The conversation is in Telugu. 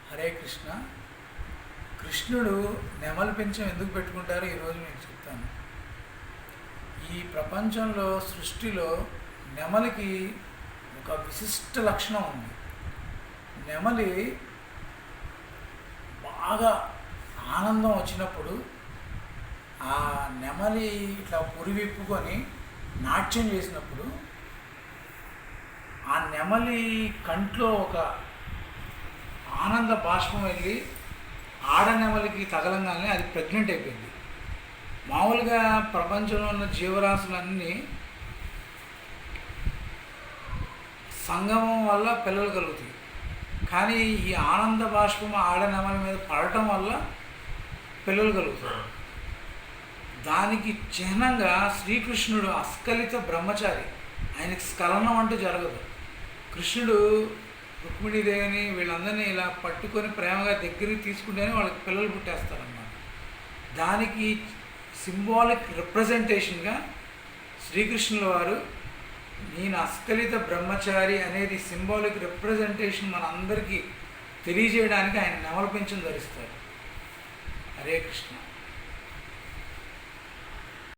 హరే కృష్ణ. కృష్ణుడు నెమలి పింఛం ఎందుకు పెట్టుకుంటారో ఈరోజు మీకు చెప్తాను. ఈ ప్రపంచంలో సృష్టిలో నెమలికి ఒక విశిష్ట లక్షణం ఉంది. నెమలి బాగా ఆనందం వచ్చినప్పుడు ఆ నెమలి ఇట్లా పురివిప్పుకొని నాట్యం చేసినప్పుడు ఆ నెమలి కంట్లో ఒక ఆనంద బాష్పం వెళ్ళి ఆడనెమలికి తగలంగానే అది ప్రెగ్నెంట్ అయిపోయింది. మామూలుగా ప్రపంచంలో ఉన్న జీవరాశులన్నీ సంగమం వల్ల పిల్లలు కలుగుతాయి. కానీ ఈ ఆనంద బాష్పం ఆడనెమలి మీద పడటం వల్ల పిల్లలు కలుగుతారు. దానికి చిహ్నంగా శ్రీకృష్ణుడు అస్కలిత బ్రహ్మచారి. ఆయనకి స్ఖలనం అంటూ జరగదు. కృష్ణుడు రుక్మిణీదేవిని వీళ్ళందరినీ ఇలా పట్టుకొని ప్రేమగా దగ్గరికి తీసుకుంటేనే వాళ్ళకి పిల్లలు పుట్టేస్తారన్నమాట. దానికి సింబాలిక్ రిప్రజెంటేషన్గా శ్రీకృష్ణుల వారు నేను అస్కలిత బ్రహ్మచారి అనేది సింబాలిక్ రిప్రజెంటేషన్ మనందరికీ తెలియజేయడానికి ఆయన నెమలి పింఛం ధరిస్తారు. హరే కృష్ణ.